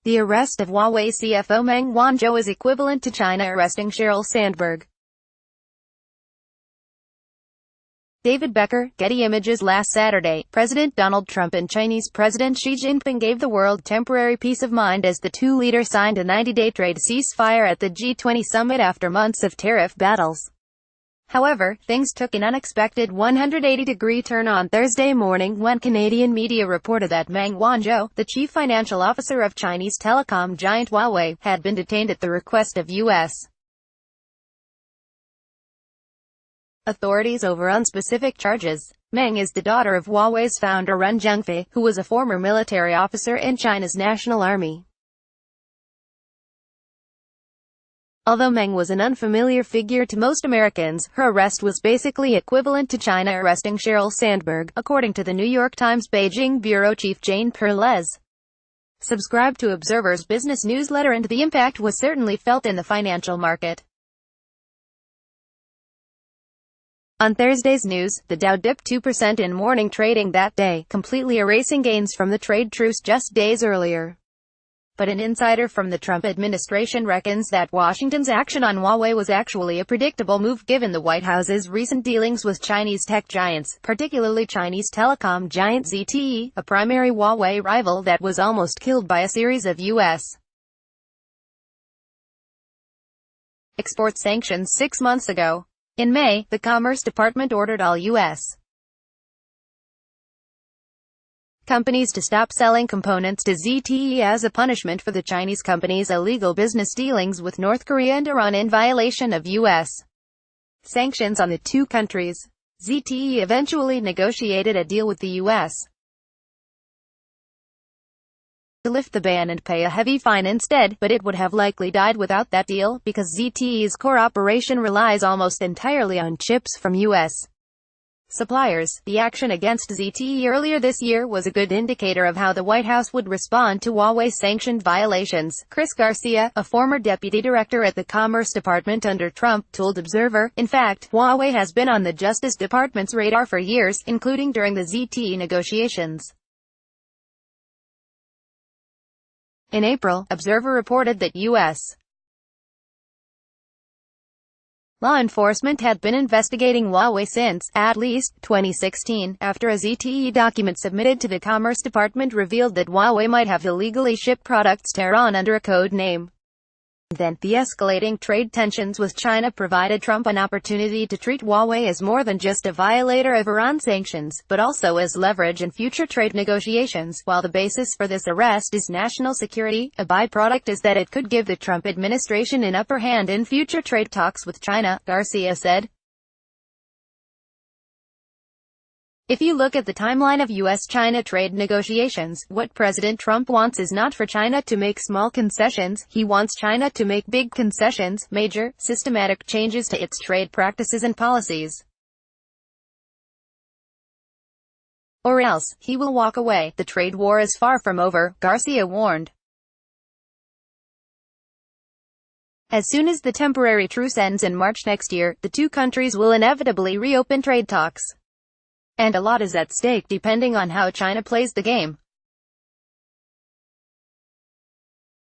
The arrest of Huawei CFO Meng Wanzhou is equivalent to China arresting Sheryl Sandberg. David Becker, Getty Images Last Saturday, President Donald Trump and Chinese President Xi Jinping gave the world temporary peace of mind as the two leaders signed a 90-day trade ceasefire at the G20 Summit after months of tariff battles. However, things took an unexpected 180-degree turn on Thursday morning when Canadian media reported that Meng Wanzhou, the chief financial officer of Chinese telecom giant Huawei, had been detained at the request of U.S. authorities over unspecific charges. Meng is the daughter of Huawei's founder Ren Zhengfei, who was a former military officer in China's National Army. Although Meng was an unfamiliar figure to most Americans, her arrest was basically equivalent to China arresting Sheryl Sandberg, according to the New York Times Beijing bureau chief Jane Perlez. Subscribe to Observer's business newsletter, and the impact was certainly felt in the financial market. On Thursday's news, the Dow dipped 2% in morning trading that day, completely erasing gains from the trade truce just days earlier. But an insider from the Trump administration reckons that Washington's action on Huawei was actually a predictable move given the White House's recent dealings with Chinese tech giants, particularly Chinese telecom giant ZTE, a primary Huawei rival that was almost killed by a series of U.S. export sanctions 6 months ago. In May, the Commerce Department ordered all U.S. companies to stop selling components to ZTE as a punishment for the Chinese company's illegal business dealings with North Korea and Iran in violation of U.S. sanctions on the two countries. ZTE eventually negotiated a deal with the U.S. to lift the ban and pay a heavy fine instead, but it would have likely died without that deal, because ZTE's core operation relies almost entirely on chips from U.S. suppliers. The action against ZTE earlier this year was a good indicator of how the White House would respond to Huawei sanctioned violations. Chris Garcia, a former deputy director at the Commerce Department under Trump, told Observer, "In fact, Huawei has been on the Justice Department's radar for years, including during the ZTE negotiations." In April, Observer reported that U.S. law enforcement had been investigating Huawei since, at least, 2016, after a ZTE document submitted to the Commerce Department revealed that Huawei might have illegally shipped products to Iran under a code name. Then, the escalating trade tensions with China provided Trump an opportunity to treat Huawei as more than just a violator of Iran sanctions, but also as leverage in future trade negotiations. While the basis for this arrest is national security, a byproduct is that it could give the Trump administration an upper hand in future trade talks with China, Garcia said. If you look at the timeline of U.S.-China trade negotiations, what President Trump wants is not for China to make small concessions, he wants China to make big concessions, major, systematic changes to its trade practices and policies. Or else, he will walk away. The trade war is far from over, Garcia warned. As soon as the temporary truce ends in March next year, the two countries will inevitably reopen trade talks. And a lot is at stake depending on how China plays the game.